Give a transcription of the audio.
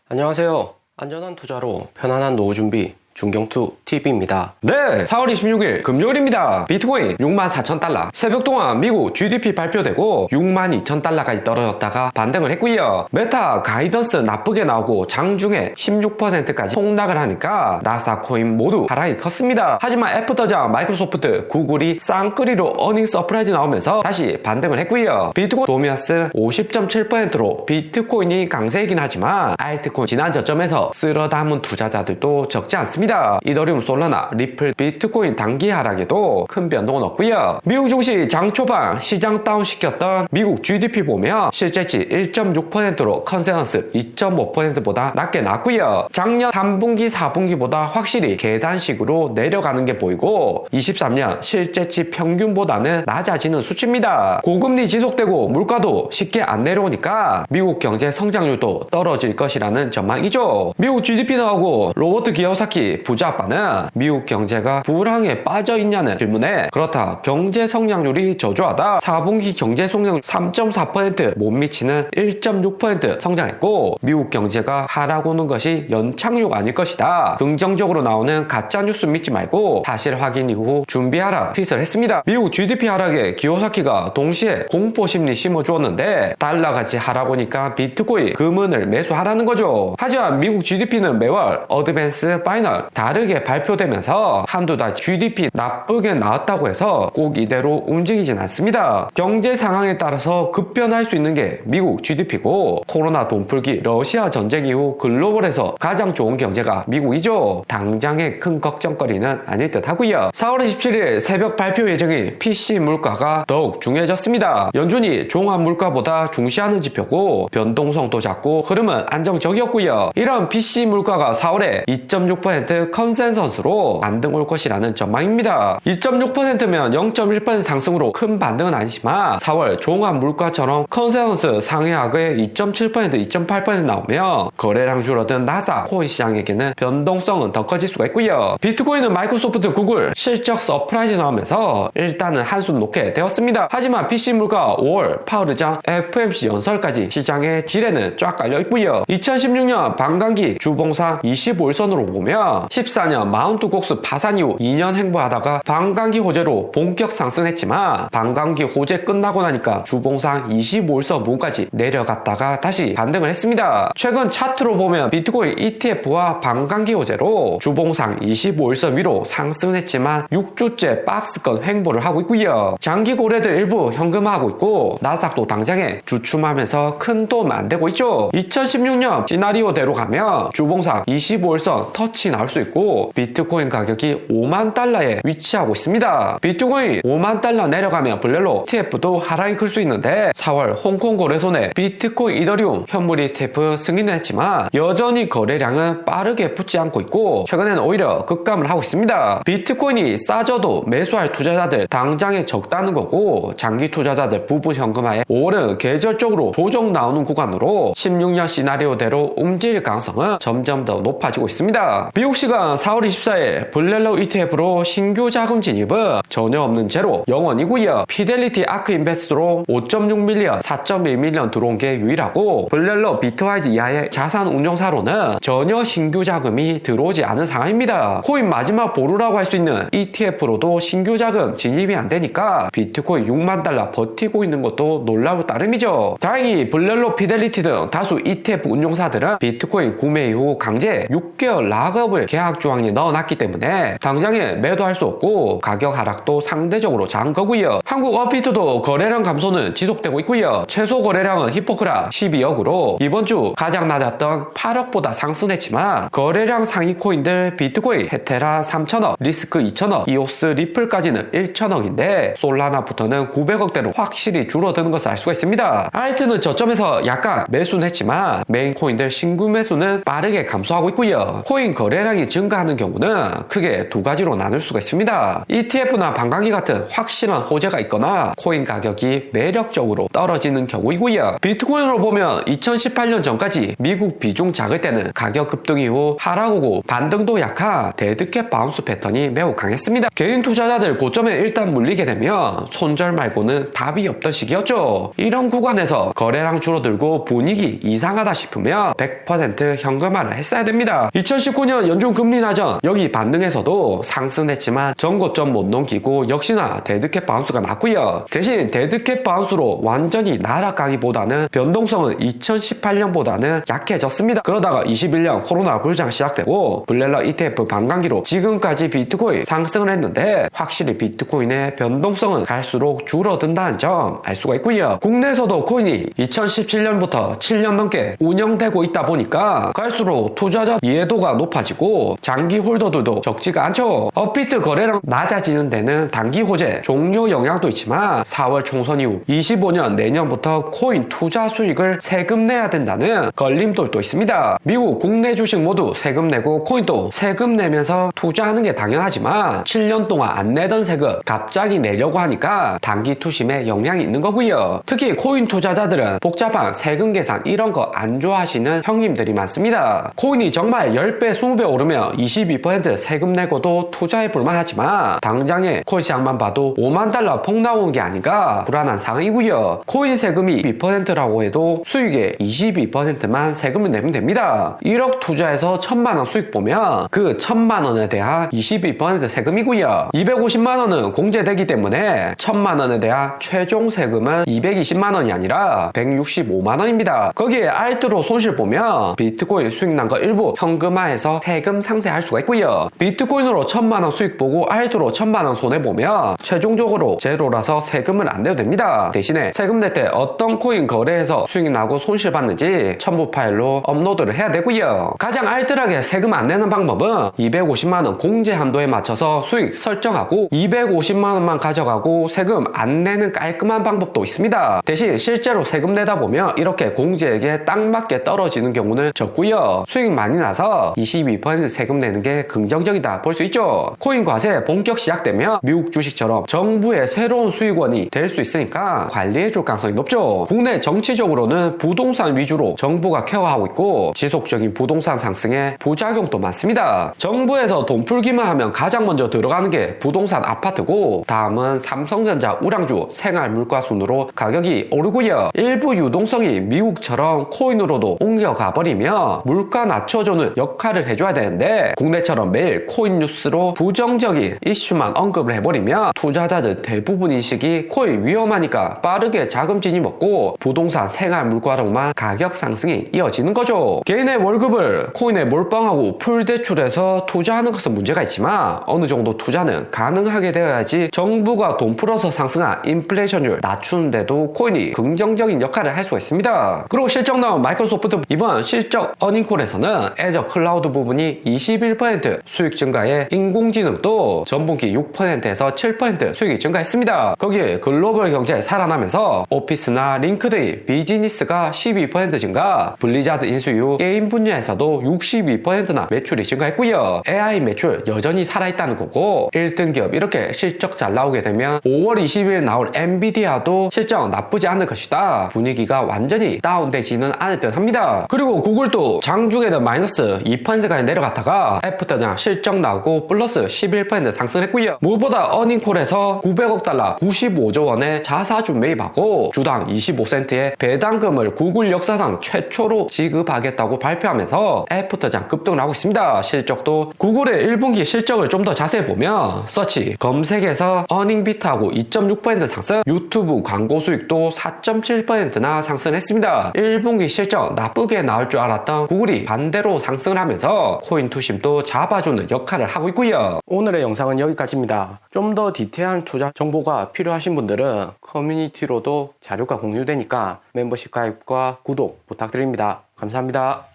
안녕하세요. 안전한 투자로 편안한 노후 준비 중경투TV입니다. 네, 4월 26일 금요일입니다. 비트코인 64,000달러. 새벽 동안 미국 GDP 발표되고 62,000달러까지 떨어졌다가 반등을 했고요. 메타 가이던스 나쁘게 나오고 장중에 16%까지 폭락을 하니까 나스닥코인 모두 하락이 컸습니다. 하지만 애프터장 마이크로소프트, 구글이 쌍끌이로 어닝 서프라이즈 나오면서 다시 반등을 했고요. 비트코인 도미아스 50.7%로 비트코인이 강세이긴 하지만 알트코인 지난 저점에서 쓸어 담은 투자자들도 적지 않습니다. 이더리움, 솔라나, 리플, 비트코인 단기 하락에도 큰 변동은 없고요. 미국 증시 장 초반 시장 다운시켰던 미국 GDP 보면 실제치 1.6%로 컨센서스 2.5%보다 낮게 나왔고요. 작년 3분기, 4분기보다 확실히 계단식으로 내려가는 게 보이고 23년 실제치 평균보다는 낮아지는 수치입니다. 고금리 지속되고 물가도 쉽게 안 내려오니까 미국 경제 성장률도 떨어질 것이라는 전망이죠. 미국 GDP 나오고 로버트 기요사키 부자 아빠는 미국 경제가 불황에 빠져있냐는 질문에 그렇다, 경제 성장률이 저조하다. 4분기 경제 성장률 3.4% 못 미치는 1.6% 성장했고 미국 경제가 하락 오는 것이 연착륙 아닐 것이다. 긍정적으로 나오는 가짜뉴스 믿지 말고 사실 확인 이후 준비하라 트윗을 했습니다. 미국 GDP 하락에 기요사키가 동시에 공포심리 심어주었는데 달러같이 하락 오니까 비트코인, 금은을 매수하라는 거죠. 하지만 미국 GDP는 매월 어드밴스 파이널 다르게 발표되면서 한두 달 GDP 나쁘게 나왔다고 해서 꼭 이대로 움직이진 않습니다. 경제 상황에 따라서 급변할 수 있는 게 미국 GDP고 코로나 돈풀기, 러시아 전쟁 이후 글로벌에서 가장 좋은 경제가 미국이죠. 당장의 큰 걱정거리는 아닐 듯 하고요. 4월 27일 새벽 발표 예정인 PC 물가가 더욱 중요해졌습니다. 연준이 종합 물가보다 중시하는 지표고 변동성도 작고 흐름은 안정적이었고요. 이런 PC 물가가 4월에 2.6% 컨센서스로 반등 올 것이라는 전망입니다. 2.6%면 0.1% 상승으로 큰 반등은 아니지만 4월 종합 물가처럼 컨센서스 상회하게 2.7%, 2.8% 나오면 거래량 줄어든 나스닥 코인 시장에게는 변동성은 더 커질 수가 있고요. 비트코인은 마이크로소프트, 구글 실적 서프라이즈 나오면서 일단은 한숨 놓게 되었습니다. 하지만 PC 물가 5월 파월 의장 FOMC 연설까지 시장의 지뢰는 쫙 깔려 있고요. 2016년 반감기 주봉상 25일선으로 보면 14년 마운트 곡스 파산 이후 2년 행보하다가 반감기 호재로 본격 상승했지만 반감기 호재 끝나고 나니까 주봉상 25일선 부근까지 내려갔다가 다시 반등을 했습니다. 최근 차트로 보면 비트코인 ETF와 반감기 호재로 주봉상 25일선 위로 상승했지만 6주째 박스권 횡보를 하고 있고요. 장기 고래들 일부 현금화하고 있고 나스닥도 당장에 주춤하면서 큰 도움 안 되고 있죠. 2016년 시나리오대로 가면 주봉상 25일선 터치 나올 수 있고 비트코인 가격이 5만 달러에 위치하고 있습니다. 비트코인 5만 달러 내려가면 블렐로 ETF도 하락이 클 수 있는데 4월 홍콩 거래소내 비트코인, 이더리움 현물 ETF 승인을 했지만 여전히 거래량은 빠르게 붙지 않고 있고 최근에는 오히려 급감을 하고 있습니다. 비트코인이 싸져도 매수할 투자자들 당장에 적다는 거고 장기 투자자들 부분 현금화에 5월은 계절적으로 조정 나오는 구간으로 16년 시나리오대로 움직일 가능성은 점점 더 높아지고 있습니다. 미국 시간 4월 24일 블렐로 ETF로 신규 자금 진입은 전혀 없는 채로 0원이고요. 피델리티 아크 인베스트로 5.6밀리언, 4.1밀리언 들어온 게 유일하고 블렐로 비트와이즈 이하의 자산 운용사로는 전혀 신규 자금이 들어오지 않은 상황입니다. 코인 마지막 보루라고 할 수 있는 ETF로도 신규 자금 진입이 안 되니까 비트코인 6만 달러 버티고 있는 것도 놀라울 따름이죠. 다행히 블렐로, 피델리티 등 다수 ETF 운용사들은 비트코인 구매 이후 강제 6개월 락업을 계약 조항에 넣어놨기 때문에 당장에 매도할 수 없고 가격 하락도 상대적으로 작은 거고요. 한국 업비트도 거래량 감소는 지속되고 있고요. 최소 거래량은 히포크라 12억으로 이번 주 가장 낮았던 8억보다 상승했지만 거래량 상위 코인들 비트코인, 헤테라 3천억, 리스크 2천억, 이오스, 리플까지는 1천억인데 솔라나부터는 900억대로 확실히 줄어드는 것을 알 수가 있습니다. 알트는 저점에서 약간 매수는 했지만 메인 코인들 신규 매수는 빠르게 감소하고 있고요. 코인 거래량이 투자량이 증가하는 경우는 크게 두 가지로 나눌 수가 있습니다. ETF나 반감기 같은 확실한 호재가 있거나 코인 가격이 매력적으로 떨어지는 경우이고요. 비트코인으로 보면 2018년 전까지 미국 비중 작을 때는 가격 급등 이후 하락오고 반등도 약한 데드캣 바운스 패턴이 매우 강했습니다. 개인 투자자들 고점에 일단 물리게 되면 손절 말고는 답이 없던 시기였죠. 이런 구간에서 거래량 줄어들고 분위기 이상하다 싶으면 100% 현금화를 했어야 됩니다. 2019년 연준 금리 나전 여기 반등에서도 상승했지만 전고점 못 넘기고 역시나 데드캣 바운스가 났고요. 대신 데드캣 바운스로 완전히 날아가기보다는 변동성은 2018년보다는 약해졌습니다. 그러다가 21년 코로나 불장 시작되고 블렐러 ETF 반감기로 지금까지 비트코인 상승을 했는데 확실히 비트코인의 변동성은 갈수록 줄어든다는 점 알 수가 있고요. 국내에서도 코인이 2017년부터 7년 넘게 운영되고 있다 보니까 갈수록 투자자 이해도가 높아지고 장기 홀더들도 적지가 않죠. 업비트 거래량 낮아지는 데는 단기 호재 종료 영향도 있지만 4월 총선 이후 25년 내년부터 코인 투자 수익을 세금 내야 된다는 걸림돌도 있습니다. 미국 국내 주식 모두 세금 내고 코인도 세금 내면서 투자하는 게 당연하지만 7년 동안 안 내던 세금 갑자기 내려고 하니까 단기 투심에 영향이 있는 거고요. 특히 코인 투자자들은 복잡한 세금 계산 이런 거 안 좋아하시는 형님들이 많습니다. 코인이 정말 10배 20배 오르면 22% 세금 내고도 투자해 볼만 하지만 당장에 코인 시장만 봐도 5만 달러 폭 나오는 게 아닌가 불안한 상황이고요. 코인 세금이 2%라고 해도 수익의 22%만 세금을 내면 됩니다. 1억 투자해서 1000만 원 수익 보면 그 1000만 원에 대한 22% 세금이고요. 250만 원은 공제되기 때문에 1000만 원에 대한 최종 세금은 220만 원이 아니라 165만 원입니다. 거기에 알트로 손실 보면 비트코인 수익 난 거 일부 현금화해서 세금 상세할 수가 있고요. 비트코인으로 1000만 원 수익 보고 알트로 1000만 원 손해 보면 최종적으로 제로라서 세금을 안 내도 됩니다. 대신에 세금 낼 때 어떤 코인 거래해서 수익 나고 손실 봤는지 첨부 파일로 업로드를 해야 되고요. 가장 알뜰하게 세금 안 내는 방법은 250만 원 공제 한도에 맞춰서 수익 설정하고 250만 원만 가져가고 세금 안 내는 깔끔한 방법도 있습니다. 대신 실제로 세금 내다 보면 이렇게 공제액에 딱 맞게 떨어지는 경우는 적고요. 수익 많이 나서 22% 세금 내는 게 긍정적이다 볼 수 있죠. 코인 과세 본격 시작되면 미국 주식처럼 정부의 새로운 수익원이 될 수 있으니까 관리해줄 가능성이 높죠. 국내 정치적으로는 부동산 위주로 정부가 케어하고 있고 지속적인 부동산 상승에 부작용도 많습니다. 정부에서 돈 풀기만 하면 가장 먼저 들어가는 게 부동산 아파트고 다음은 삼성전자 우량주 생활물가 순으로 가격이 오르고요. 일부 유동성이 미국처럼 코인으로도 옮겨가 버리면 물가 낮춰주는 역할을 해줘야 되는데 국내처럼 매일 코인 뉴스로 부정적인 이슈만 언급을 해버리면 투자자들 대부분 인식이 코인 위험하니까 빠르게 자금 진입먹고 부동산 생활물가로만 가격 상승이 이어지는 거죠. 개인의 월급을 코인에 몰빵하고 풀대출해서 투자하는 것은 문제가 있지만 어느 정도 투자는 가능하게 되어야지 정부가 돈 풀어서 상승한 인플레이션율 낮추는데도 코인이 긍정적인 역할을 할 수가 있습니다. 그리고 실적 나온 마이크로소프트 이번 실적 어닝콜에서는 애저 클라우드 부분이 21% 수익 증가에 인공지능도 전분기 6%에서 7% 수익이 증가했습니다. 거기에 글로벌 경제 살아나면서 오피스나 링크드인 비즈니스가 12% 증가, 블리자드 인수 이후 게임 분야에서도 62%나 매출이 증가했고요. AI 매출 여전히 살아있다는 거고 1등 기업 이렇게 실적 잘 나오게 되면 5월 20일 나올 엔비디아도 실적 나쁘지 않을 것이다. 분위기가 완전히 다운되지는 않을 듯 합니다. 그리고 구글도 장중에는 마이너스 2%까지 내려갔다가 애프터장 실적 나오고 플러스 11% 상승했고요. 무엇보다 어닝콜에서 900억 달러 95조 원의 자사주 매입하고 주당 25센트의 배당금을 구글 역사상 최초로 지급하겠다고 발표하면서 애프터장 급등을 하고 있습니다. 실적도 구글의 1분기 실적을 좀 더 자세히 보면 서치, 검색에서 어닝비트하고 2.6% 상승, 유튜브 광고 수익도 4.7%나 상승했습니다. 1분기 실적 나쁘게 나올 줄 알았던 구글이 반대로 상승을 하면서 코인 투심도 잡아주는 역할을 하고 있고요. 오늘의 영상은 여기까지입니다. 좀 더 디테일한 투자 정보가 필요하신 분들은 커뮤니티로도 자료가 공유되니까 멤버십 가입과 구독 부탁드립니다. 감사합니다.